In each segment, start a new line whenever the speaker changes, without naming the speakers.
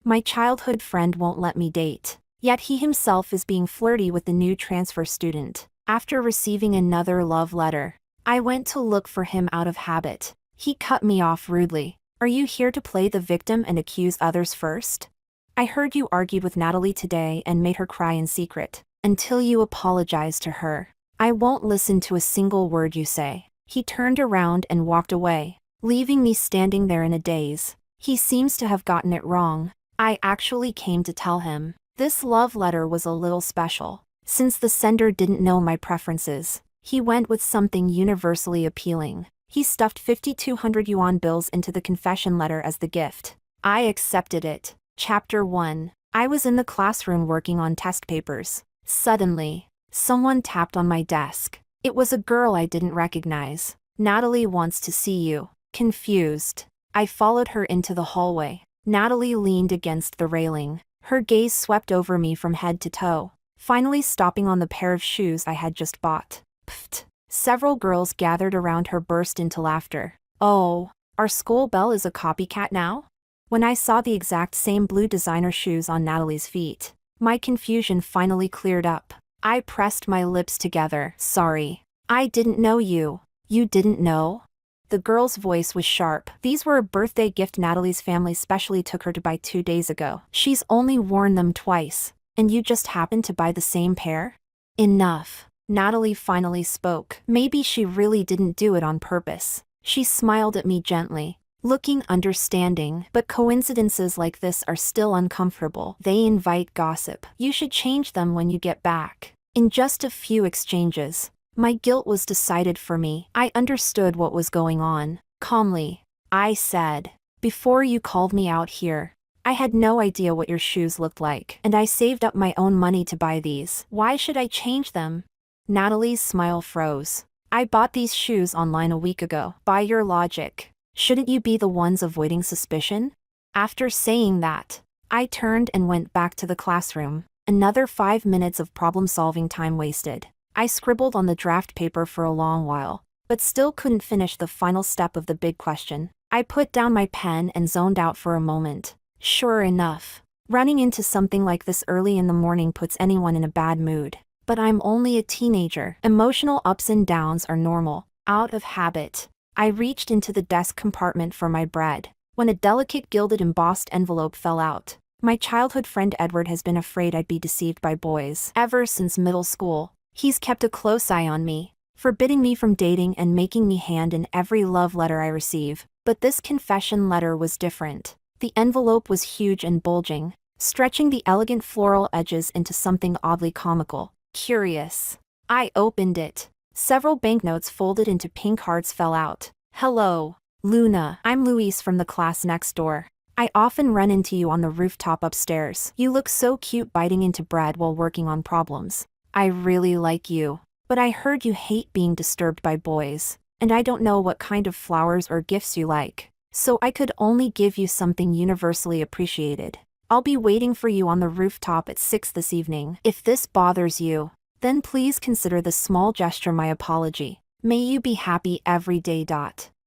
My childhood friend won't let me date. Yet he himself is being flirty with the new transfer student. After receiving another love letter, I went to look for him out of habit. He cut me off rudely. Are you here to play the victim and accuse others first? I heard you argued with Natalie today and made her cry in secret. Until you apologize to her, I won't listen to a single word you say. He turned around and walked away, leaving me standing there in a daze. He seems to have gotten it wrong. I actually came to tell him. This love letter was a little special. Since the sender didn't know my preferences, he went with something universally appealing. He stuffed 5,200 yuan bills into the confession letter as the gift. I accepted it. Chapter 1. I was in the classroom working on test papers. Suddenly, someone tapped on my desk. It was a girl I didn't recognize. Natalie wants to see you. Confused, I followed her into the hallway. Natalie leaned against the railing. Her gaze swept over me from head to toe, finally stopping on the pair of shoes I had just bought. Pfft. Several girls gathered around her burst into laughter. Oh, our school belle is a copycat now? When I saw the exact same blue designer shoes on Natalie's feet, my confusion finally cleared up. I pressed my lips together. Sorry. I didn't know you. You didn't know? The girl's voice was sharp. These were a birthday gift Natalie's family specially took her to buy 2 days ago. She's only worn them twice, and you just happened to buy the same pair? Enough. Natalie finally spoke. Maybe she really didn't do it on purpose. She smiled at me gently, looking understanding. But coincidences like this are still uncomfortable. They invite gossip. You should change them when you get back. In just a few exchanges, my guilt was decided for me. I understood what was going on. Calmly, I said, before you called me out here, I had no idea what your shoes looked like, and I saved up my own money to buy these. Why should I change them? Natalie's smile froze. I bought these shoes online a week ago. By your logic, shouldn't you be the ones avoiding suspicion? After saying that, I turned and went back to the classroom. Another 5 minutes of problem-solving time wasted. I scribbled on the draft paper for a long while, but still couldn't finish the final step of the big question. I put down my pen and zoned out for a moment. Sure enough, running into something like this early in the morning puts anyone in a bad mood. But I'm only a teenager. Emotional ups and downs are normal. Out of habit, I reached into the desk compartment for my bread, when a delicate gilded embossed envelope fell out. My childhood friend Edward has been afraid I'd be deceived by boys. Ever since middle school, he's kept a close eye on me, forbidding me from dating and making me hand in every love letter I receive. But this confession letter was different. The envelope was huge and bulging, stretching the elegant floral edges into something oddly comical. Curious. I opened it. Several banknotes folded into pink hearts fell out. Hello, Luna. I'm Luis from the class next door. I often run into you on the rooftop upstairs. You look so cute biting into bread while working on problems. I really like you. But I heard you hate being disturbed by boys, and I don't know what kind of flowers or gifts you like, so I could only give you something universally appreciated. I'll be waiting for you on the rooftop at 6 this evening. If this bothers you, then please consider this small gesture my apology. May you be happy every day.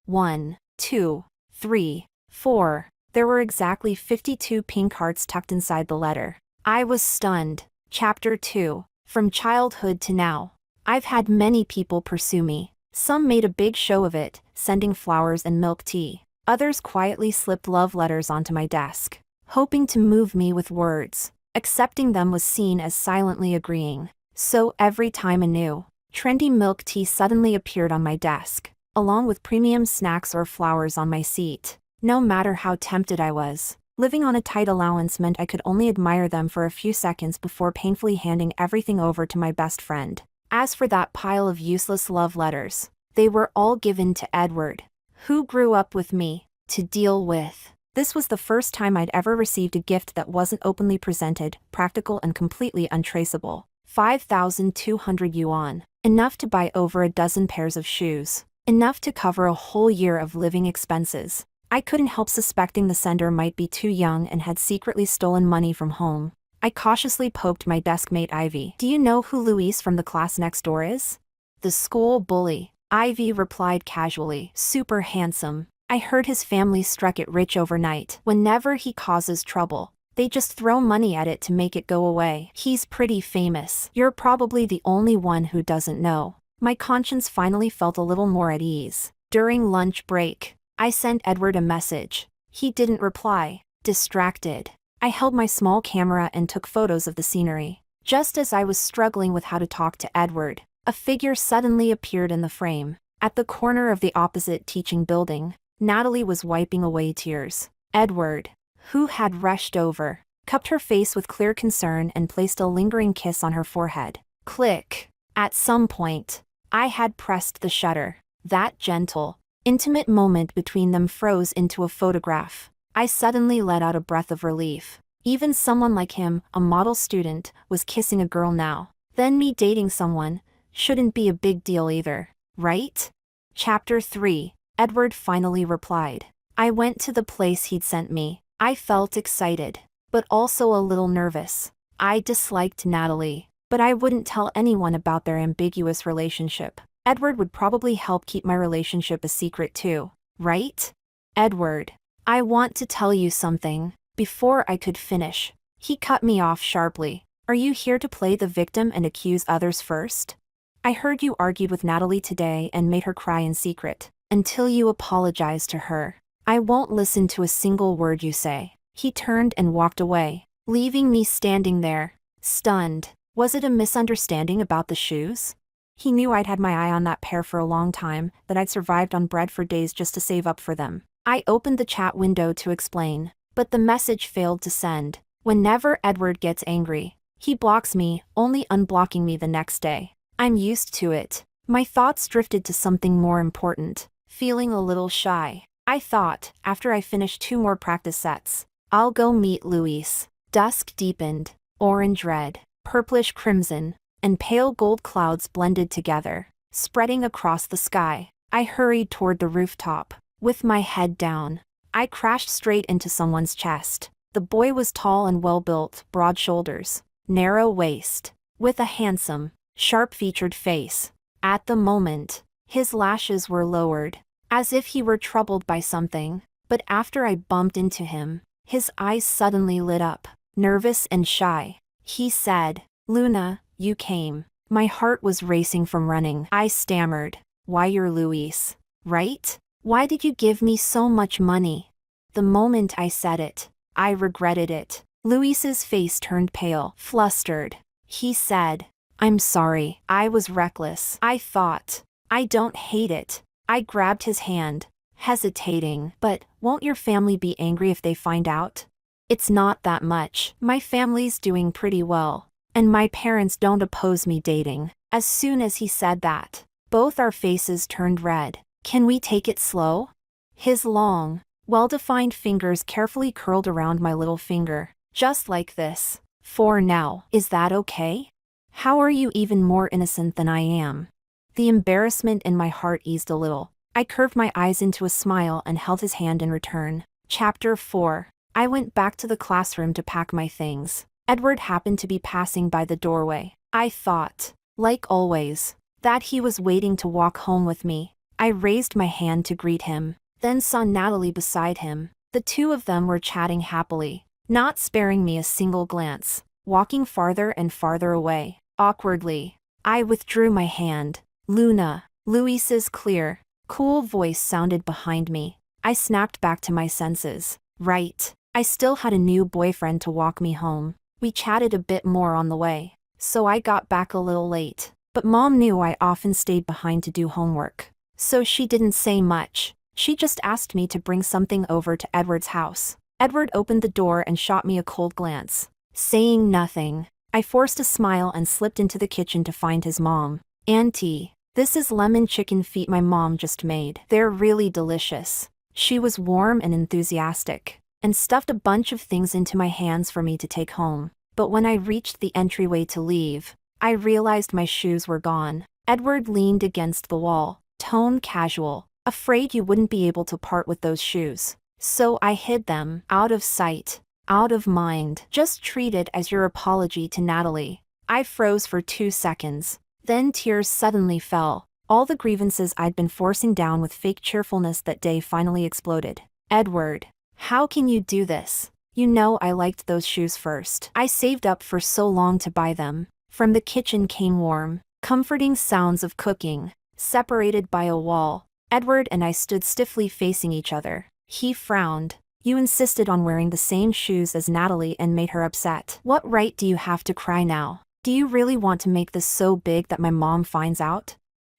1, 2, 3, 4. There were exactly 52 pink hearts tucked inside the letter. I was stunned. Chapter 2. From childhood to now, I've had many people pursue me. Some made a big show of it, sending flowers and milk tea. Others quietly slipped love letters onto my desk, hoping to move me with words. Accepting them was seen as silently agreeing. So every time a new, trendy milk tea suddenly appeared on my desk, along with premium snacks or flowers on my seat, no matter how tempted I was, living on a tight allowance meant I could only admire them for a few seconds before painfully handing everything over to my best friend. As for that pile of useless love letters, they were all given to Edward, who grew up with me, to deal with. This was the first time I'd ever received a gift that wasn't openly presented, practical and completely untraceable. 5,200 yuan. Enough to buy over a dozen pairs of shoes. Enough to cover a whole year of living expenses. I couldn't help suspecting the sender might be too young and had secretly stolen money from home. I cautiously poked my deskmate Ivy. Do you know who Luis from the class next door is? The school bully. Ivy replied casually. Super handsome. I heard his family struck it rich overnight. Whenever he causes trouble, They just throw money at it to make it go away. He's pretty famous. You're probably the only one who doesn't know. My conscience finally felt a little more at ease. During lunch break, I sent Edward a message. He didn't reply. Distracted, I held my small camera and took photos of the scenery. Just as I was struggling with how to talk to Edward, a figure suddenly appeared in the frame. At the corner of the opposite teaching building, Natalie was wiping away tears. Edward, who had rushed over, cupped her face with clear concern and placed a lingering kiss on her forehead. Click. At some point, I had pressed the shutter. That gentle, intimate moment between them froze into a photograph. I suddenly let out a breath of relief. Even someone like him, a model student, was kissing a girl now. Then me dating someone shouldn't be a big deal either, right? Chapter 3. Edward finally replied. I went to the place he'd sent me. I felt excited, but also a little nervous. I disliked Natalie, but I wouldn't tell anyone about their ambiguous relationship. Edward would probably help keep my relationship a secret too, right? Edward, I want to tell you something. Before I could finish, he cut me off sharply. Are you here to play the victim and accuse others first? I heard you argued with Natalie today and made her cry in secret. Until you apologize to her, I won't listen to a single word you say. He turned and walked away, leaving me standing there, stunned. Was it a misunderstanding about the shoes? He knew I'd had my eye on that pair for a long time, that I'd survived on bread for days just to save up for them. I opened the chat window to explain, but the message failed to send. Whenever Edward gets angry, he blocks me, only unblocking me the next day. I'm used to it. My thoughts drifted to something more important, feeling a little shy. I thought, after I finished 2 more practice sets, I'll go meet Luis. Dusk deepened, orange red, purplish crimson, and pale gold clouds blended together, spreading across the sky. I hurried toward the rooftop. With my head down, I crashed straight into someone's chest. The boy was tall and well-built, broad shoulders, narrow waist, with a handsome, sharp-featured face. At the moment, his lashes were lowered, as if he were troubled by something, but after I bumped into him, his eyes suddenly lit up, nervous and shy. He said, "Luna, you came." My heart was racing from running. I stammered, "Why, you're Luis, right? Why did you give me so much money?" The moment I said it, I regretted it. Luis's face turned pale, flustered. He said, "I'm sorry, I was reckless." I thought, I don't hate it. I grabbed his hand, hesitating. "But won't your family be angry if they find out?" "It's not that much. My family's doing pretty well, and my parents don't oppose me dating." As soon as he said that, both our faces turned red. "Can we take it slow?" His long, well-defined fingers carefully curled around my little finger. "Just like this. For now. Is that okay? How are you even more innocent than I am?" The embarrassment in my heart eased a little. I curved my eyes into a smile and held his hand in return. Chapter 4. I went back to the classroom to pack my things. Edward happened to be passing by the doorway. I thought, like always, that he was waiting to walk home with me. I raised my hand to greet him, then saw Natalie beside him. The two of them were chatting happily, not sparing me a single glance. Walking farther and farther away, awkwardly, I withdrew my hand. "Luna." Luis's clear, cool voice sounded behind me. I snapped back to my senses. Right. I still had a new boyfriend to walk me home. We chatted a bit more on the way, so I got back a little late. But Mom knew I often stayed behind to do homework, so she didn't say much. She just asked me to bring something over to Edward's house. Edward opened the door and shot me a cold glance. Saying nothing, I forced a smile and slipped into the kitchen to find his mom. "Auntie, this is lemon chicken feet my mom just made. They're really delicious." She was warm and enthusiastic, and stuffed a bunch of things into my hands for me to take home. But when I reached the entryway to leave, I realized my shoes were gone. Edward leaned against the wall, tone casual, "Afraid you wouldn't be able to part with those shoes. So I hid them, out of sight, out of mind. Just treat it as your apology to Natalie." I froze for 2 seconds. Then tears suddenly fell. All the grievances I'd been forcing down with fake cheerfulness that day finally exploded. "Edward, how can you do this? You know I liked those shoes first. I saved up for so long to buy them. From the kitchen came warm, comforting sounds of cooking. Separated by a wall, Edward and I stood stiffly facing each other. He frowned. You insisted on wearing the same shoes as Natalie and made her upset. What right do you have to cry now? Do you really want to make this so big that my mom finds out?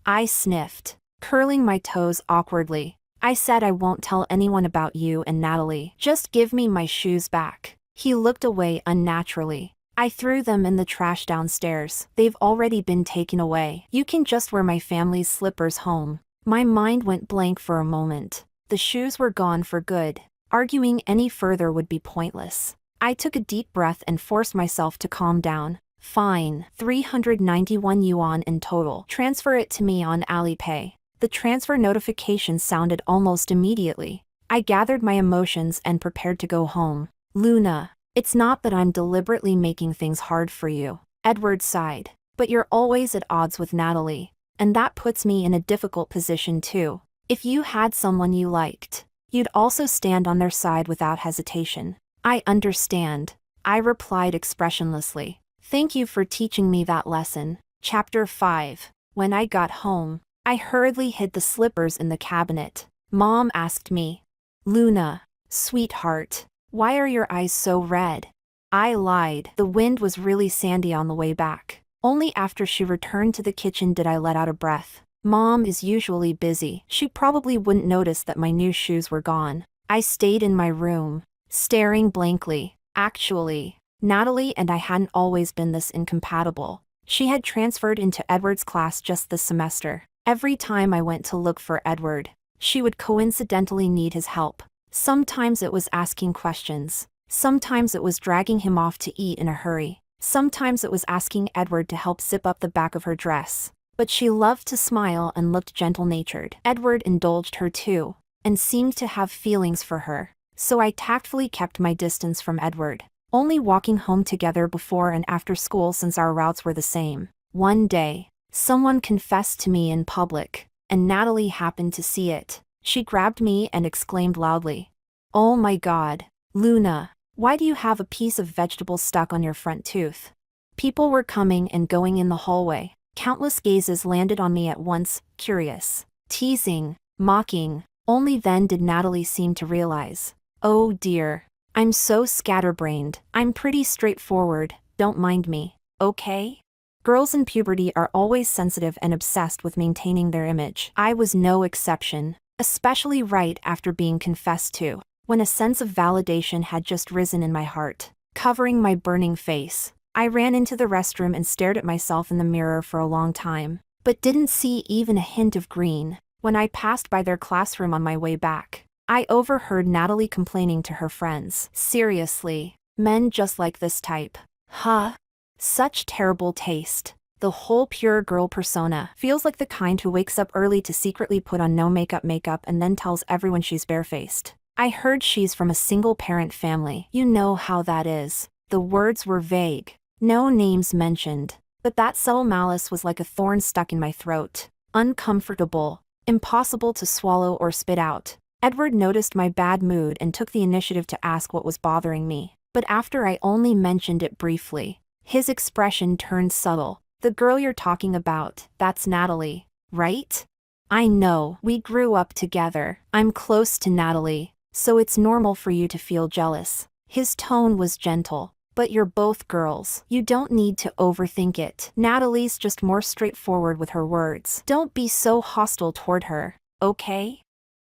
I sniffed, curling my toes awkwardly. I said I won't tell anyone about you and Natalie. Just give me my shoes back. He looked away unnaturally. I threw them in the trash downstairs. They've already been taken away. You can just wear my family's slippers home. My mind went blank for a moment. The shoes were gone for good. Arguing any further would be pointless. I took a deep breath and forced myself to calm down. Fine, 391 yuan in total. Transfer it to me on Alipay. The transfer notification sounded almost immediately. I gathered my emotions and prepared to go home. Luna, it's not that I'm deliberately making things hard for you. Edward sighed. But you're always at odds with Natalie. And that puts me in a difficult position too. If you had someone you liked, you'd also stand on their side without hesitation. I understand, I replied expressionlessly. Thank you for teaching me that lesson. Chapter 5. When I got home, I hurriedly hid the slippers in the cabinet. Mom asked me, Luna, sweetheart, why are your eyes so red? I lied. The wind was really sandy on the way back. Only after she returned to the kitchen did I let out a breath. Mom is usually busy. She probably wouldn't notice that my new shoes were gone. I stayed in my room, staring blankly. Actually, Natalie and I hadn't always been this incompatible. She had transferred into Edward's class just this semester. Every time I went to look for Edward, she would coincidentally need his help. Sometimes it was asking questions. Sometimes it was dragging him off to eat in a hurry. Sometimes it was asking Edward to help zip up the back of her dress. But she loved to smile and looked gentle-natured. Edward indulged her too, and seemed to have feelings for her. So I tactfully kept my distance from Edward, only walking home together before and after school since our routes were the same. One day, someone confessed to me in public, and Natalie happened to see it. She grabbed me and exclaimed loudly, "Oh my God, Luna, why do you have a piece of vegetable stuck on your front tooth?" People were coming and going in the hallway. Countless gazes landed on me at once, curious, teasing, mocking. Only then did Natalie seem to realize. Oh dear, I'm so scatterbrained. I'm pretty straightforward, don't mind me, okay? Girls in puberty are always sensitive and obsessed with maintaining their image. I was no exception, especially right after being confessed to, when a sense of validation had just risen in my heart, covering my burning face. I ran into the restroom and stared at myself in the mirror for a long time, but didn't see even a hint of green. When I passed by their classroom on my way back, I overheard Natalie complaining to her friends. Seriously, men just like this type. Huh? Such terrible taste. The whole pure girl persona feels like the kind who wakes up early to secretly put on no makeup and then tells everyone she's barefaced. I heard she's from a single-parent family. You know how that is. The words were vague. No names mentioned, but that subtle malice was like a thorn stuck in my throat. Uncomfortable, impossible to swallow or spit out. Edward noticed my bad mood and took the initiative to ask what was bothering me. But after I only mentioned it briefly, his expression turned subtle. The girl you're talking about, that's Natalie, right? I know, we grew up together. I'm close to Natalie, so it's normal for you to feel jealous. His tone was gentle. But you're both girls. You don't need to overthink it. Natalie's just more straightforward with her words. Don't be so hostile toward her, okay?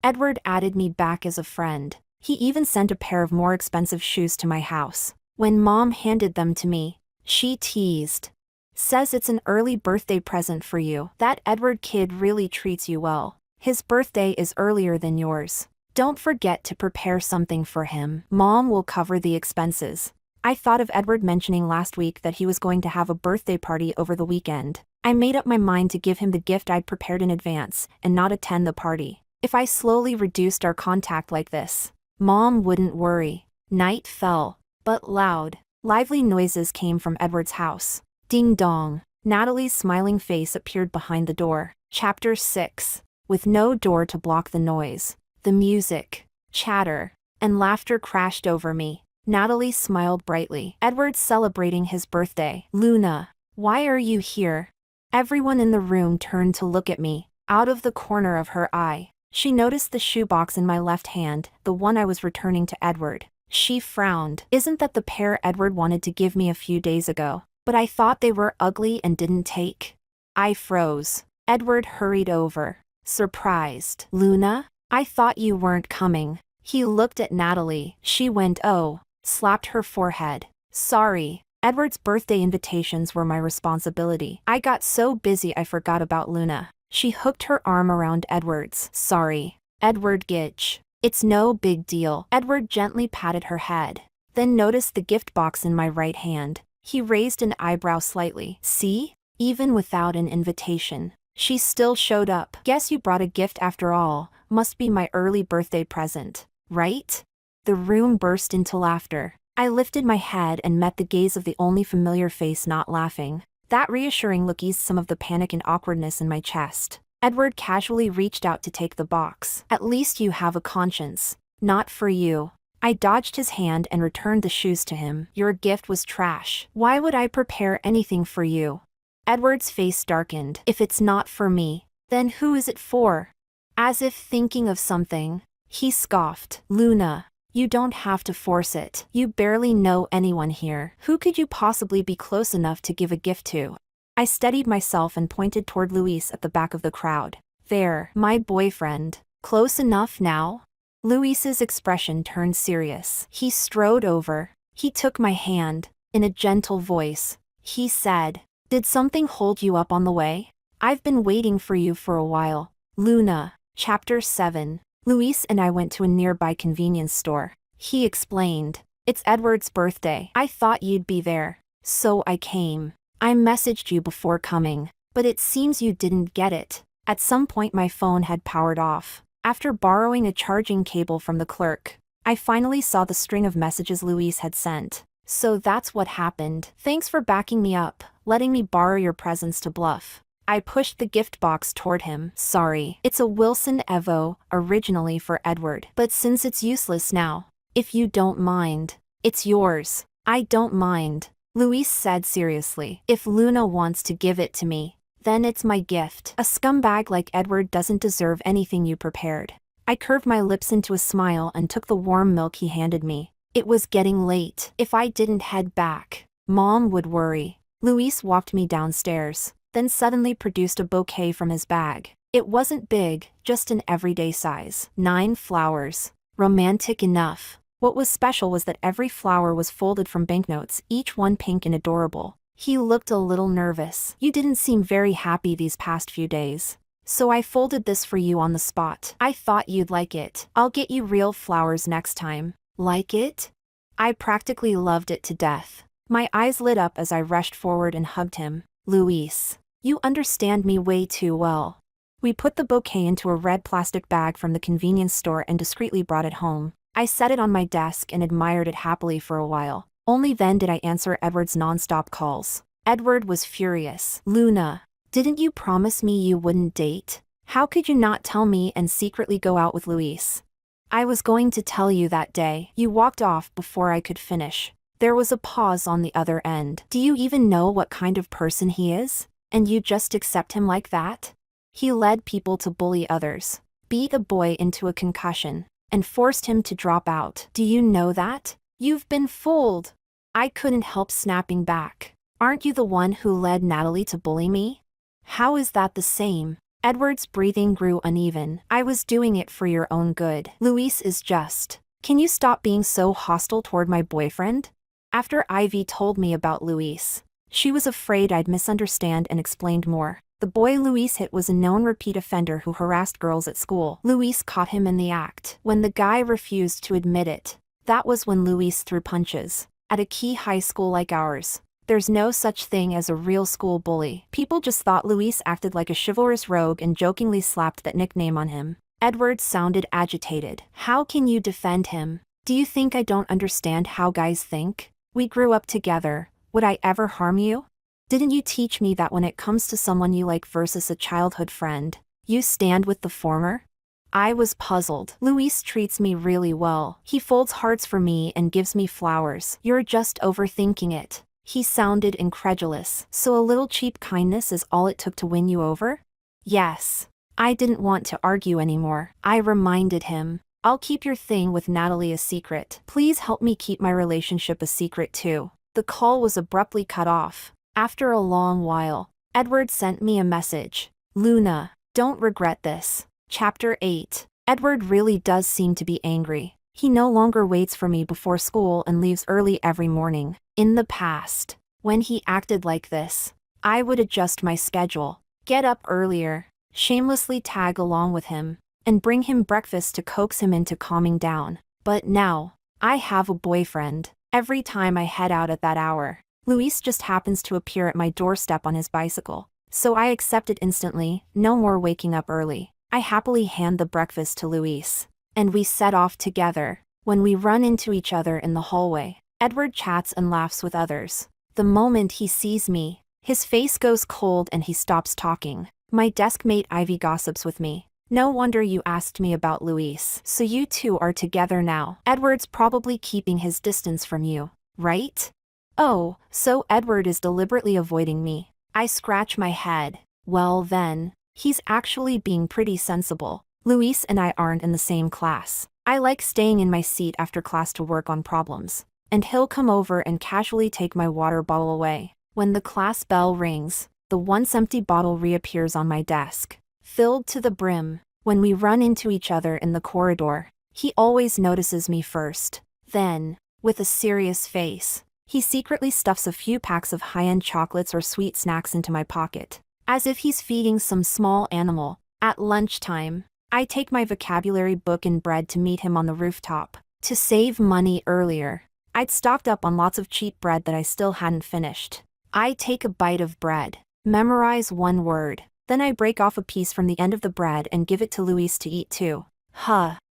Edward added me back as a friend. He even sent a pair of more expensive shoes to my house. When Mom handed them to me, she teased. Says it's an early birthday present for you. That Edward kid really treats you well. His birthday is earlier than yours. Don't forget to prepare something for him. Mom will cover the expenses. I thought of Edward mentioning last week that he was going to have a birthday party over the weekend. I made up my mind to give him the gift I'd prepared in advance and not attend the party. If I slowly reduced our contact like this, Mom wouldn't worry. Night fell, but loud, lively noises came from Edward's house. Ding dong. Natalie's smiling face appeared behind the door. Chapter 6. With no door to block the noise, the music, chatter, and laughter crashed over me. Natalie smiled brightly. Edward's celebrating his birthday. Luna, why are you here? Everyone in the room turned to look at me. Out of the corner of her eye, she noticed the shoebox in my left hand, the one I was returning to Edward. She frowned. Isn't that the pair Edward wanted to give me a few days ago? But I thought they were ugly and didn't take. I froze. Edward hurried over, surprised. Luna? I thought you weren't coming. He looked at Natalie. She went, oh, slapped her forehead. Sorry. Edward's birthday invitations were my responsibility. I got so busy I forgot about Luna. She hooked her arm around Edward's. Sorry. Edward Gitch. It's no big deal. Edward gently patted her head, then noticed the gift box in my right hand. He raised an eyebrow slightly. See? Even without an invitation, she still showed up. Guess you brought a gift after all. Must be my early birthday present, right? The room burst into laughter. I lifted my head and met the gaze of the only familiar face not laughing. That reassuring look eased some of the panic and awkwardness in my chest. Edward casually reached out to take the box. At least you have a conscience. Not for you. I dodged his hand and returned the shoes to him. Your gift was trash. Why would I prepare anything for you? Edward's face darkened. If it's not for me, then who is it for? As if thinking of something, he scoffed. Luna, you don't have to force it. You barely know anyone here. Who could you possibly be close enough to give a gift to? I steadied myself and pointed toward Luis at the back of the crowd. There, my boyfriend. Close enough now? Luis's expression turned serious. He strode over. He took my hand. In a gentle voice, he said, did something hold you up on the way? I've been waiting for you for a while. Luna. Chapter 7. Luis and I went to a nearby convenience store. He explained, it's Edward's birthday. I thought you'd be there, so I came. I messaged you before coming, but it seems you didn't get it. At some point my phone had powered off. After borrowing a charging cable from the clerk, I finally saw the string of messages Luis had sent. So that's what happened. Thanks for backing me up, letting me borrow your presents to bluff. I pushed the gift box toward him. Sorry. It's a Wilson Evo, originally for Edward. But since it's useless now, if you don't mind, it's yours. I don't mind, Luis said seriously. If Luna wants to give it to me, then it's my gift. A scumbag like Edward doesn't deserve anything you prepared. I curved my lips into a smile and took the warm milk he handed me. It was getting late. If I didn't head back, Mom would worry. Luis walked me downstairs, then suddenly produced a bouquet from his bag. It wasn't big, just an everyday size. 9 flowers. Romantic enough. What was special was that every flower was folded from banknotes, each one pink and adorable. He looked a little nervous. You didn't seem very happy these past few days. So I folded this for you on the spot. I thought you'd like it. I'll get you real flowers next time. Like it? I practically loved it to death. My eyes lit up as I rushed forward and hugged him. Luis, you understand me way too well. We put the bouquet into a red plastic bag from the convenience store and discreetly brought it home. I set it on my desk and admired it happily for a while. Only then did I answer Edward's non-stop calls. Edward was furious. Luna, didn't you promise me you wouldn't date? How could you not tell me and secretly go out with Luis? I was going to tell you that day. You walked off before I could finish. There was a pause on the other end. Do you even know what kind of person he is? And you just accept him like that? He led people to bully others, beat a boy into a concussion, and forced him to drop out. Do you know that? You've been fooled. I couldn't help snapping back. Aren't you the one who led Natalie to bully me? How is that the same? Edward's breathing grew uneven. I was doing it for your own good. Luis is just. Can you stop being so hostile toward my boyfriend? After Ivy told me about Luis, she was afraid I'd misunderstand and explained more. The boy Luis hit was a known repeat offender who harassed girls at school. Luis caught him in the act. When the guy refused to admit it, that was when Luis threw punches. At a key high school like ours, there's no such thing as a real school bully. People just thought Luis acted like a chivalrous rogue and jokingly slapped that nickname on him. Edward sounded agitated. How can you defend him? Do you think I don't understand how guys think? We grew up together. Would I ever harm you? Didn't you teach me that when it comes to someone you like versus a childhood friend, you stand with the former? I was puzzled. Luis treats me really well. He folds hearts for me and gives me flowers. You're just overthinking it. He sounded incredulous. So a little cheap kindness is all it took to win you over? Yes. I didn't want to argue anymore. I reminded him. I'll keep your thing with Natalie a secret. Please help me keep my relationship a secret too. The call was abruptly cut off. After a long while, Edward sent me a message. Luna, don't regret this. Chapter 8. Edward really does seem to be angry. He no longer waits for me before school and leaves early every morning. In the past, when he acted like this, I would adjust my schedule, get up earlier, shamelessly tag along with him, and bring him breakfast to coax him into calming down. But now, I have a boyfriend. Every time I head out at that hour, Luis just happens to appear at my doorstep on his bicycle. So I accept it instantly, no more waking up early. I happily hand the breakfast to Luis, and we set off together. When we run into each other in the hallway, Edward chats and laughs with others. The moment he sees me, his face goes cold and he stops talking. My desk mate Ivy gossips with me. No wonder you asked me about Luis. So you two are together now. Edward's probably keeping his distance from you, right? Oh, so Edward is deliberately avoiding me. I scratch my head. Well then, he's actually being pretty sensible. Luis and I aren't in the same class. I like staying in my seat after class to work on problems, and he'll come over and casually take my water bottle away. When the class bell rings, the once empty bottle reappears on my desk, filled to the brim. When we run into each other in the corridor, he always notices me first. Then, with a serious face, he secretly stuffs a few packs of high-end chocolates or sweet snacks into my pocket, as if he's feeding some small animal. At lunchtime, I take my vocabulary book and bread to meet him on the rooftop. To save money earlier, I'd stocked up on lots of cheap bread that I still hadn't finished. I take a bite of bread, memorize one word, then I break off a piece from the end of the bread and give it to Luis to eat too.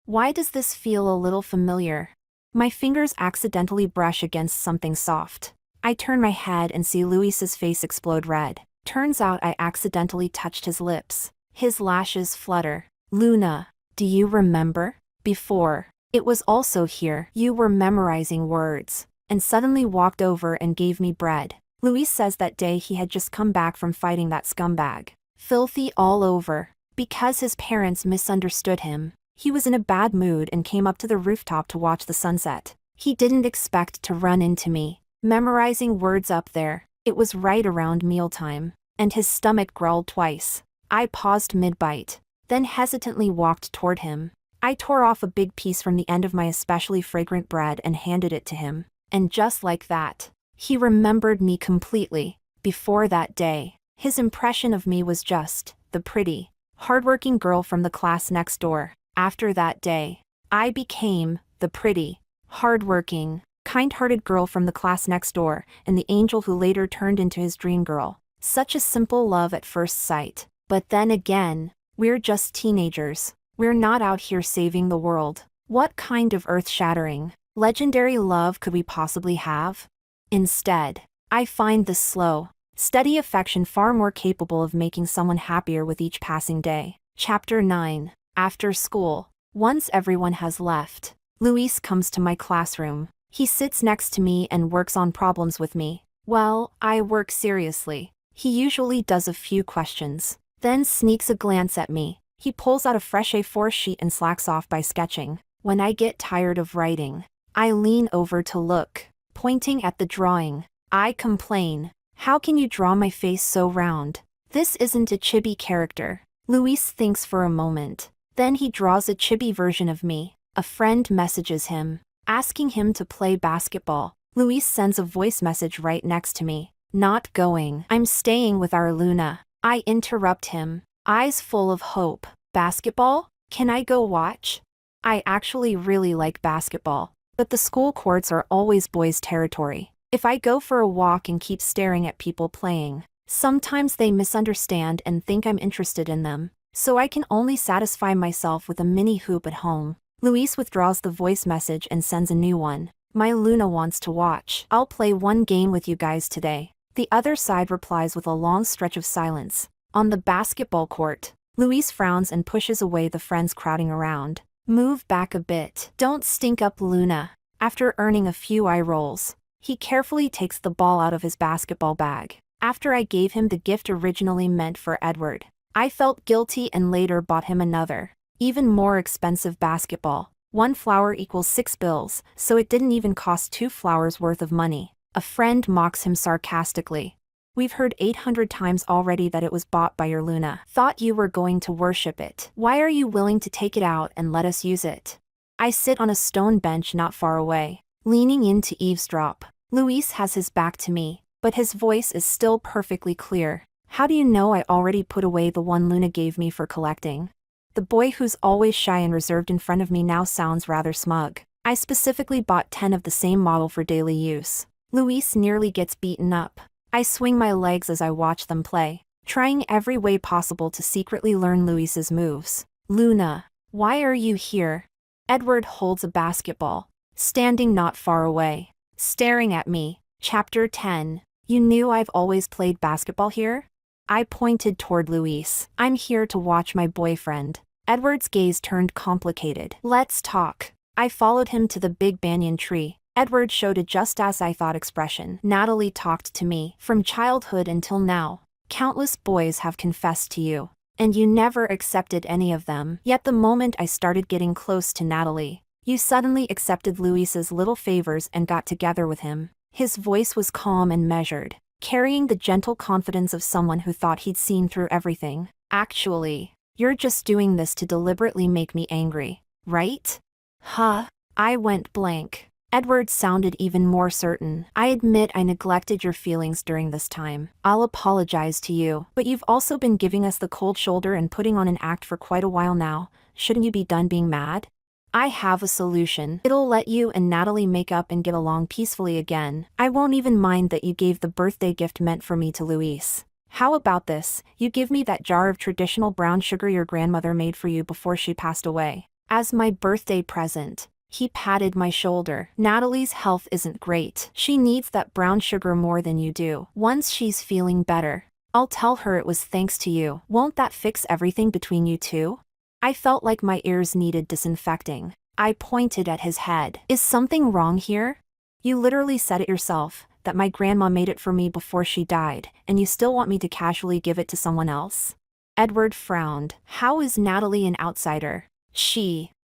Why does this feel a little familiar? My fingers accidentally brush against something soft. I turn my head and see Luis's face explode red. Turns out I accidentally touched his lips. His lashes flutter. Luna, do you remember? Before, it was also here. You were memorizing words, and suddenly walked over and gave me bread. Luis says that day he had just come back from fighting that scumbag. Filthy all over. Because his parents misunderstood him, he was in a bad mood and came up to the rooftop to watch the sunset. He didn't expect to run into me, memorizing words up there. It was right around mealtime, and his stomach growled twice. I paused mid-bite, then hesitantly walked toward him. I tore off a big piece from the end of my especially fragrant bread and handed it to him. And just like that, he remembered me completely. Before that day, his impression of me was just the pretty, hardworking girl from the class next door. After that day, I became the pretty, hardworking, kind-hearted girl from the class next door, and the angel who later turned into his dream girl. Such a simple love at first sight. But then again, we're just teenagers. We're not out here saving the world. What kind of earth-shattering, legendary love could we possibly have? Instead, I find this slow, steady affection far more capable of making someone happier with each passing day. Chapter 9. After school. Once everyone has left, Luis comes to my classroom. He sits next to me and works on problems with me. Well, I work seriously. He usually does a few questions, then sneaks a glance at me. He pulls out a fresh A4 sheet and slacks off by sketching. When I get tired of writing, I lean over to look, pointing at the drawing. I complain. How can you draw my face so round? This isn't a chibi character. Luis thinks for a moment. Then he draws a chibi version of me. A friend messages him, asking him to play basketball. Luis sends a voice message right next to me. Not going. I'm staying with our Luna. I interrupt him, eyes full of hope. Basketball? Can I go watch? I actually really like basketball, but the school courts are always boys' territory. If I go for a walk and keep staring at people playing, sometimes they misunderstand and think I'm interested in them, so I can only satisfy myself with a mini hoop at home. Luis withdraws the voice message and sends a new one. My Luna wants to watch. I'll play one game with you guys today. The other side replies with a long stretch of silence. On the basketball court, Luis frowns and pushes away the friends crowding around. Move back a bit. Don't stink up Luna. After earning a few eye rolls, he carefully takes the ball out of his basketball bag. After I gave him the gift originally meant for Edward, I felt guilty and later bought him another, even more expensive basketball. 1 flower equals 6 bills, so it didn't even cost 2 flowers worth of money. A friend mocks him sarcastically. We've heard 800 times already that it was bought by your Luna. Thought you were going to worship it. Why are you willing to take it out and let us use it? I sit on a stone bench not far away, leaning in to eavesdrop. Luis has his back to me, but his voice is still perfectly clear. How do you know I already put away the one Luna gave me for collecting? The boy who's always shy and reserved in front of me now sounds rather smug. I specifically bought 10 of the same model for daily use. Luis nearly gets beaten up. I swing my legs as I watch them play, trying every way possible to secretly learn Luis's moves. Luna, why are you here? Edward holds a basketball, standing not far away, staring at me. Chapter 10. You knew I've always played basketball here? I pointed toward Luis. I'm here to watch my boyfriend. Edward's gaze turned complicated. Let's talk. I followed him to the big banyan tree. Edward showed a just as I thought expression. Natalie talked to me. From childhood until now, countless boys have confessed to you, and you never accepted any of them. Yet the moment I started getting close to Natalie, you suddenly accepted Luis's little favors and got together with him. His voice was calm and measured, carrying the gentle confidence of someone who thought he'd seen through everything. Actually, you're just doing this to deliberately make me angry, right? Huh? I went blank. Edward sounded even more certain. I admit I neglected your feelings during this time. I'll apologize to you. But you've also been giving us the cold shoulder and putting on an act for quite a while now. Shouldn't you be done being mad? I have a solution. It'll let you and Natalie make up and get along peacefully again. I won't even mind that you gave the birthday gift meant for me to Luis. How about this? You give me that jar of traditional brown sugar your grandmother made for you before she passed away, as my birthday present. He patted my shoulder. Natalie's health isn't great. She needs that brown sugar more than you do. Once she's feeling better, I'll tell her it was thanks to you. Won't that fix everything between you two? I felt like my ears needed disinfecting. I pointed at his head. Is something wrong here? You literally said it yourself, that my grandma made it for me before she died, and you still want me to casually give it to someone else? Edward frowned. How is Natalie an outsider?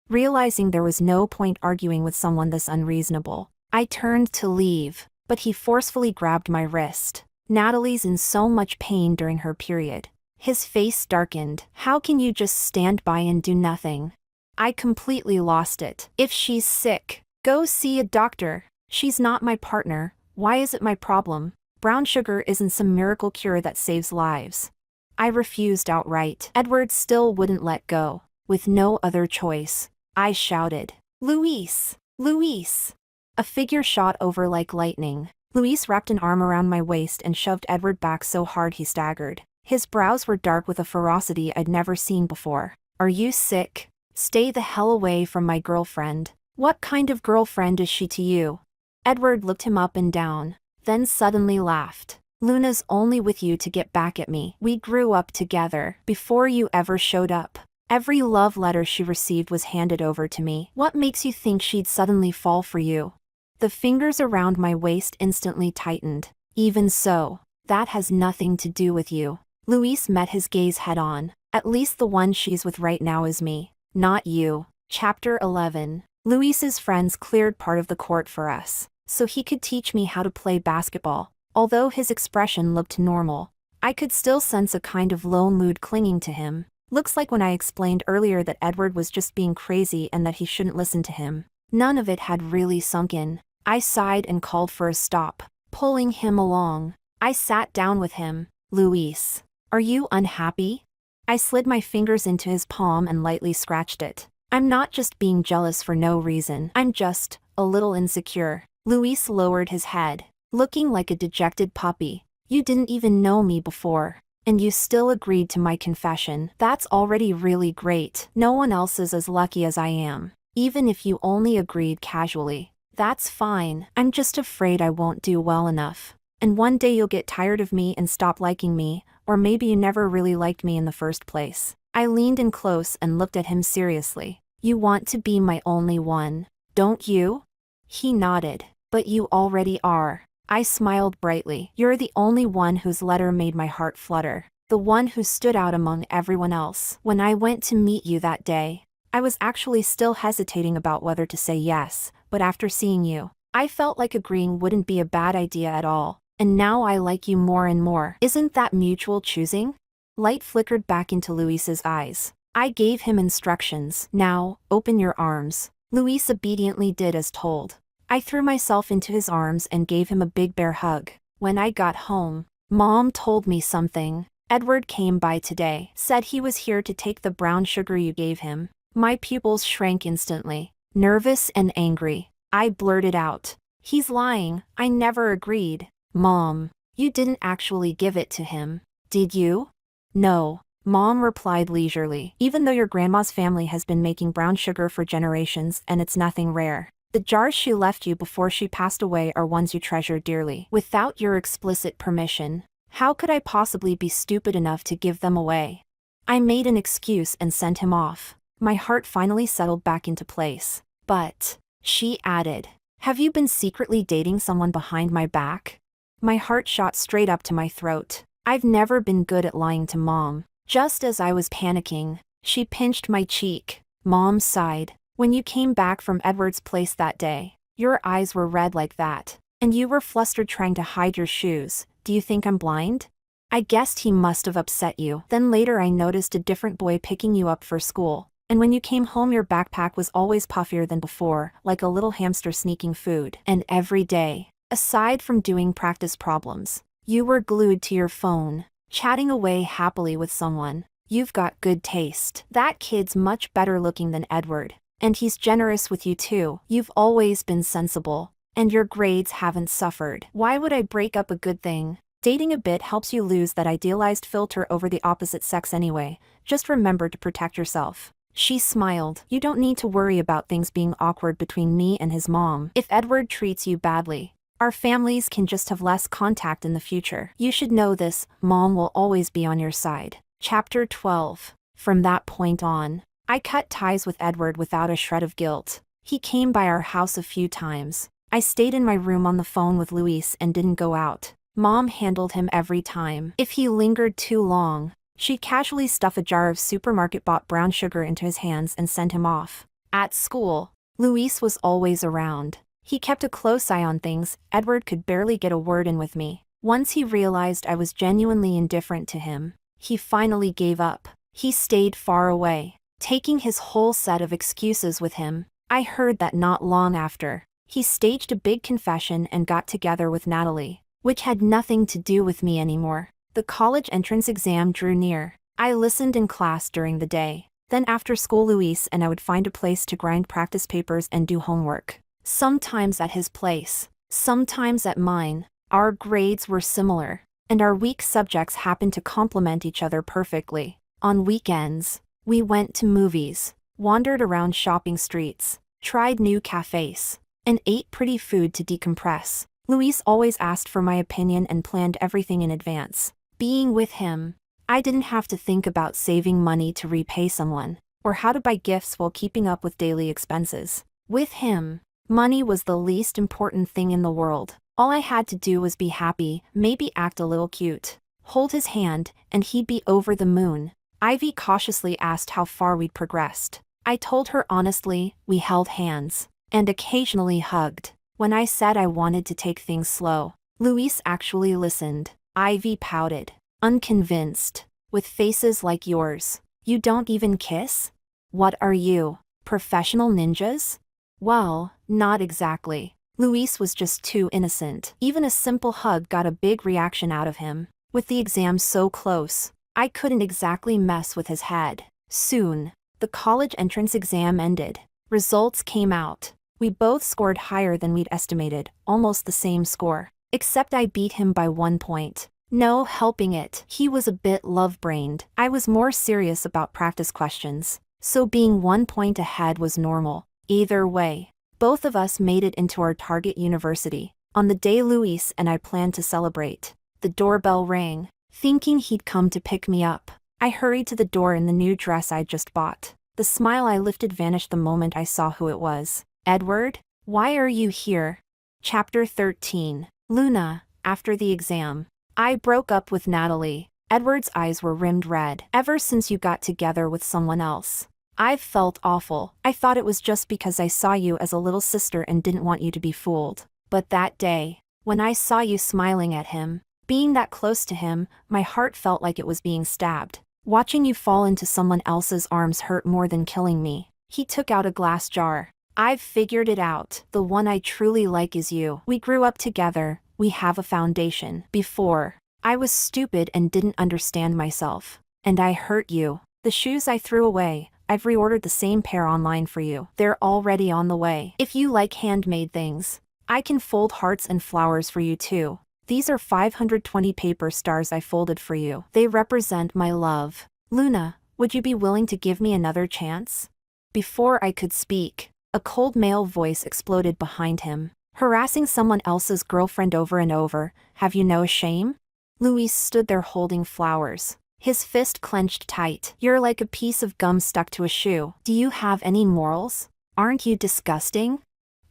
Realizing there was no point arguing with someone this unreasonable, I turned to leave, but he forcefully grabbed my wrist. Natalie's in so much pain during her period. His face darkened. How can you just stand by and do nothing? I completely lost it. If she's sick, go see a doctor. She's not my partner. Why is it my problem? Brown sugar isn't some miracle cure that saves lives. I refused outright. Edward still wouldn't let go. With no other choice, I shouted, Luis! Luis! A figure shot over like lightning. Luis wrapped an arm around my waist and shoved Edward back so hard he staggered. His brows were dark with a ferocity I'd never seen before. Are you sick? Stay the hell away from my girlfriend. What kind of girlfriend is she to you? Edward looked him up and down, then suddenly laughed. Luna's only with you to get back at me. We grew up together before you ever showed up. Every love letter she received was handed over to me. What makes you think she'd suddenly fall for you? The fingers around my waist instantly tightened. Even so, that has nothing to do with you. Luis met his gaze head-on. At least the one she's with right now is me, not you. Chapter 11. Luis's friends cleared part of the court for us, so he could teach me how to play basketball. Although his expression looked normal, I could still sense a kind of low mood clinging to him. Looks like when I explained earlier that Edward was just being crazy and that he shouldn't listen to him, none of it had really sunk in. I sighed and called for a stop, pulling him along. I sat down with him. Luis, are you unhappy? I slid my fingers into his palm and lightly scratched it. I'm not just being jealous for no reason. I'm just a little insecure. Luis lowered his head, looking like a dejected puppy. You didn't even know me before, and you still agreed to my confession. That's already really great. No one else is as lucky as I am. Even if you only agreed casually, that's fine. I'm just afraid I won't do well enough. And one day you'll get tired of me and stop liking me, or maybe you never really liked me in the first place. I leaned in close and looked at him seriously. You want to be my only one, don't you? He nodded. But you already are. I smiled brightly. You're the only one whose letter made my heart flutter. The one who stood out among everyone else. When I went to meet you that day, I was actually still hesitating about whether to say yes, but after seeing you, I felt like agreeing wouldn't be a bad idea at all. And now I like you more and more. Isn't that mutual choosing? Light flickered back into Luis's eyes. I gave him instructions. Now, open your arms. Luis obediently did as told. I threw myself into his arms and gave him a big bear hug. When I got home, Mom told me something. Edward came by today, said he was here to take the brown sugar you gave him. My pupils shrank instantly. Nervous and angry, I blurted out. He's lying, I never agreed. Mom, you didn't actually give it to him, did you? No, Mom replied leisurely. Even though your grandma's family has been making brown sugar for generations and it's nothing rare, the jars she left you before she passed away are ones you treasure dearly. Without your explicit permission, how could I possibly be stupid enough to give them away? I made an excuse and sent him off. My heart finally settled back into place. But, she added, have you been secretly dating someone behind my back? My heart shot straight up to my throat. I've never been good at lying to Mom. Just as I was panicking, she pinched my cheek. Mom sighed. When you came back from Edward's place that day, your eyes were red like that, and you were flustered trying to hide your shoes. Do you think I'm blind? I guessed he must have upset you. Then later I noticed a different boy picking you up for school. And when you came home your backpack was always puffier than before, like a little hamster sneaking food. And every day, aside from doing practice problems, you were glued to your phone, chatting away happily with someone. You've got good taste. That kid's much better looking than Edward. And he's generous with you too. You've always been sensible. And your grades haven't suffered. Why would I break up a good thing? Dating a bit helps you lose that idealized filter over the opposite sex anyway. Just remember to protect yourself. She smiled. You don't need to worry about things being awkward between me and his mom. If Edward treats you badly, our families can just have less contact in the future. You should know this, Mom will always be on your side. Chapter 12. From that point on, I cut ties with Edward without a shred of guilt. He came by our house a few times. I stayed in my room on the phone with Luis and didn't go out. Mom handled him every time. If he lingered too long, she'd casually stuff a jar of supermarket-bought brown sugar into his hands and send him off. At school, Luis was always around. He kept a close eye on things. Edward could barely get a word in with me. Once he realized I was genuinely indifferent to him, he finally gave up. He stayed far away, taking his whole set of excuses with him. I heard that not long after, he staged a big confession and got together with Natalie, which had nothing to do with me anymore. The college entrance exam drew near. I listened in class during the day. Then after school Luis and I would find a place to grind practice papers and do homework. Sometimes at his place, sometimes at mine. Our grades were similar, and our weak subjects happened to complement each other perfectly. On weekends, we went to movies, wandered around shopping streets, tried new cafes, and ate pretty food to decompress. Luis always asked for my opinion and planned everything in advance. Being with him, I didn't have to think about saving money to repay someone, or how to buy gifts while keeping up with daily expenses. With him, money was the least important thing in the world. All I had to do was be happy, maybe act a little cute, hold his hand, and he'd be over the moon. Ivy cautiously asked how far we'd progressed. I told her honestly, we held hands, and occasionally hugged. When I said I wanted to take things slow, Luis actually listened. Ivy pouted, unconvinced, with faces like yours. You don't even kiss? What are you, professional ninjas? Well, not exactly. Luis was just too innocent. Even a simple hug got a big reaction out of him. With the exam so close, I couldn't exactly mess with his head. Soon, the college entrance exam ended. Results came out. We both scored higher than we'd estimated, almost the same score. Except I beat him by 1 point. No helping it. He was a bit love-brained. I was more serious about practice questions, so being 1 point ahead was normal. Either way, both of us made it into our target university. On the day Luis and I planned to celebrate, the doorbell rang. Thinking he'd come to pick me up, I hurried to the door in the new dress I'd just bought. The smile I lifted vanished the moment I saw who it was. Edward? Why are you here? Chapter 13. Luna, after the exam. I broke up with Natalie. Edward's eyes were rimmed red. Ever since you got together with someone else. I've felt awful. I thought it was just because I saw you as a little sister and didn't want you to be fooled. But that day, when I saw you smiling at him, being that close to him, my heart felt like it was being stabbed. Watching you fall into someone else's arms hurt more than killing me. He took out a glass jar. I've figured it out. The one I truly like is you. We grew up together. We have a foundation. Before, I was stupid and didn't understand myself. And I hurt you. The shoes I threw away, I've reordered the same pair online for you. They're already on the way. If you like handmade things, I can fold hearts and flowers for you too. These are 520 paper stars I folded for you. They represent my love. Luna, would you be willing to give me another chance? Before I could speak, a cold male voice exploded behind him. Harassing someone else's girlfriend over and over, have you no shame? Luis stood there holding flowers. His fist clenched tight. You're like a piece of gum stuck to a shoe. Do you have any morals? Aren't you disgusting?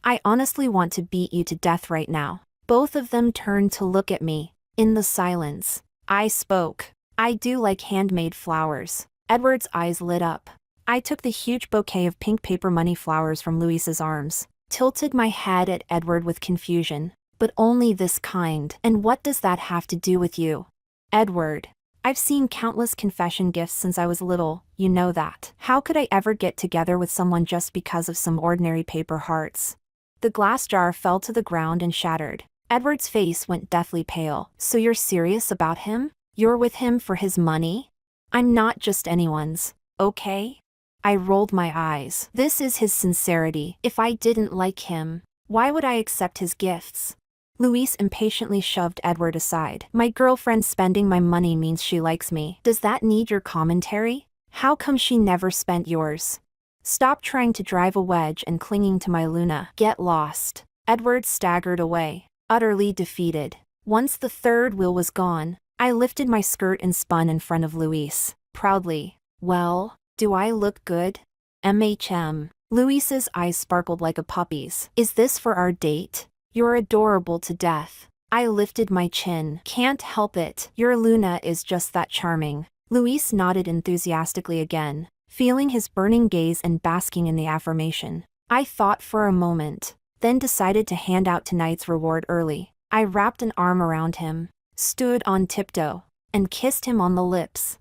I honestly want to beat you to death right now. Both of them turned to look at me. In the silence, I spoke. I do like handmade flowers. Edward's eyes lit up. I took the huge bouquet of pink paper money flowers from Luis's arms, tilted my head at Edward with confusion. But only this kind. And what does that have to do with you? Edward, I've seen countless confession gifts since I was little, you know that. How could I ever get together with someone just because of some ordinary paper hearts? The glass jar fell to the ground and shattered. Edward's face went deathly pale. So you're serious about him? You're with him for his money? I'm not just anyone's, okay? I rolled my eyes. This is his sincerity. If I didn't like him, why would I accept his gifts? Luis impatiently shoved Edward aside. My girlfriend spending my money means she likes me. Does that need your commentary? How come she never spent yours? Stop trying to drive a wedge and clinging to my Luna. Get lost. Edward staggered away, utterly defeated. Once the third wheel was gone, I lifted my skirt and spun in front of Luis, proudly. Well, do I look good? MHM. Luis's eyes sparkled like a puppy's. Is this for our date? You're adorable to death. I lifted my chin. Can't help it. Your Luna is just that charming. Luis nodded enthusiastically again, feeling his burning gaze and basking in the affirmation. I thought for a moment, then decided to hand out tonight's reward early. I wrapped an arm around him, stood on tiptoe, and kissed him on the lips.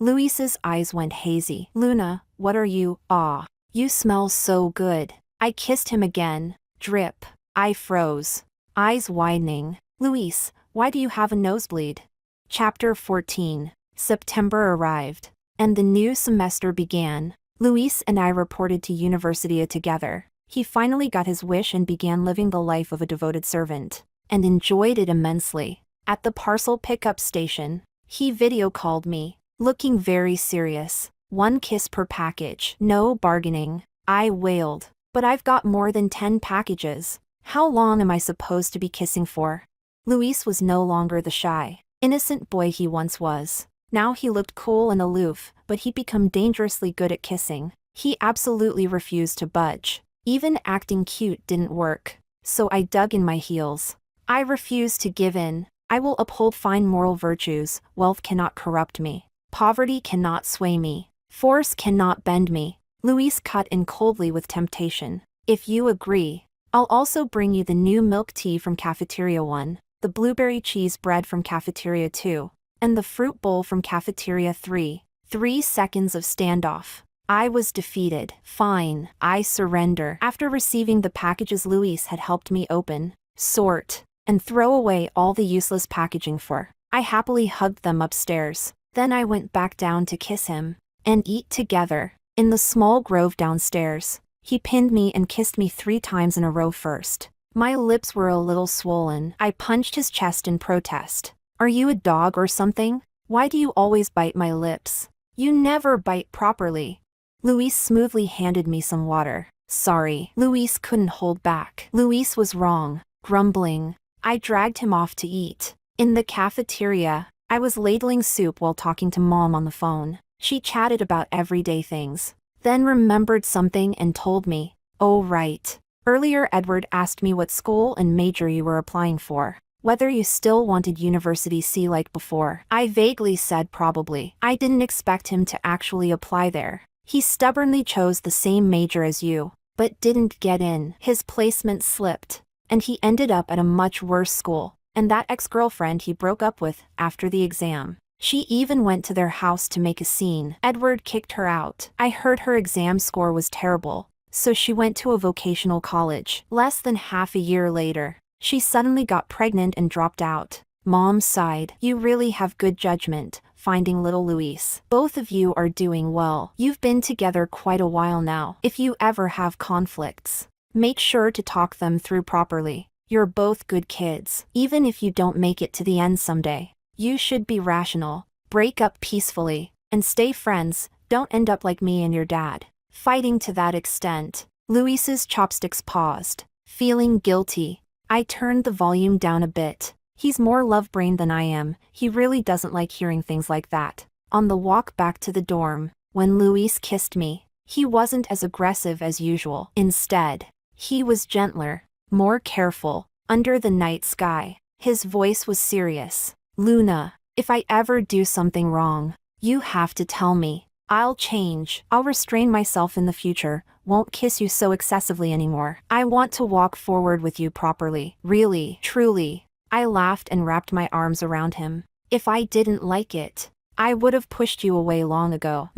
Luis's eyes went hazy. Luna, what are you? Aw, you smell so good. I kissed him again. Drip. I froze, eyes widening. Luis, why do you have a nosebleed? Chapter 14. September arrived, and the new semester began. Luis and I reported to university together. He finally got his wish and began living the life of a devoted servant, and enjoyed it immensely. At the parcel pickup station, he video called me, looking very serious. 1 kiss per package. No bargaining. I wailed. But I've got more than 10 packages. How long am I supposed to be kissing for? Luis was no longer the shy, innocent boy he once was. Now he looked cool and aloof, but he'd become dangerously good at kissing. He absolutely refused to budge. Even acting cute didn't work. So I dug in my heels. I refuse to give in. I will uphold fine moral virtues. Wealth cannot corrupt me. Poverty cannot sway me. Force cannot bend me. Luis cut in coldly with temptation. If you agree, I'll also bring you the new milk tea from Cafeteria 1, the blueberry cheese bread from Cafeteria 2, and the fruit bowl from Cafeteria 3. 3 seconds of standoff. I was defeated. Fine, I surrender. After receiving the packages Luis had helped me open, sort, and throw away all the useless packaging for, I happily hugged them upstairs. Then I went back down to kiss him, and eat together, in the small grove downstairs. He pinned me and kissed me 3 times in a row first. My lips were a little swollen. I punched his chest in protest. Are you a dog or something? Why do you always bite my lips? You never bite properly. Luis smoothly handed me some water. Sorry. Luis couldn't hold back. Luis was wrong. Grumbling. I dragged him off to eat. In the cafeteria, I was ladling soup while talking to Mom on the phone. She chatted about everyday things, then remembered something and told me, "Oh right. Earlier Edward asked me what school and major you were applying for. Whether you still wanted University C like before." I vaguely said probably. I didn't expect him to actually apply there. He stubbornly chose the same major as you, but didn't get in. His placement slipped, and he ended up at a much worse school, and that ex-girlfriend he broke up with after the exam. She even went to their house to make a scene. Edward kicked her out. I heard her exam score was terrible, so she went to a vocational college. Less than half a year later, she suddenly got pregnant and dropped out. Mom sighed. "You really have good judgment, finding little Luis. Both of you are doing well. You've been together quite a while now. If you ever have conflicts, make sure to talk them through properly. You're both good kids. Even if you don't make it to the end someday, you should be rational, break up peacefully, and stay friends. Don't end up like me and your dad, fighting to that extent." Luis's chopsticks paused, feeling guilty. I turned the volume down a bit. He's more love-brained than I am. He really doesn't like hearing things like that. On the walk back to the dorm, when Luis kissed me, he wasn't as aggressive as usual. Instead, he was gentler, more careful. Under the night sky, his voice was serious. "Luna, if I ever do something wrong, you have to tell me. I'll change. I'll restrain myself in the future, won't kiss you so excessively anymore. I want to walk forward with you properly. Really, truly." I laughed and wrapped my arms around him. "If I didn't like it, I would have pushed you away long ago."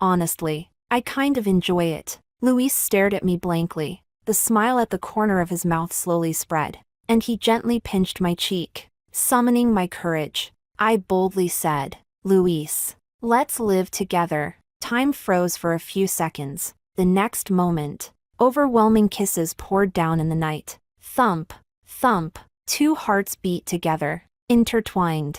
Honestly, I kind of enjoy it." Luis stared at me blankly. The smile at the corner of his mouth slowly spread, and he gently pinched my cheek. Summoning my courage, I boldly said, "Luis, let's live together." Time froze for a few seconds. The next moment, overwhelming kisses poured down in the night. Thump, thump, two hearts beat together, intertwined.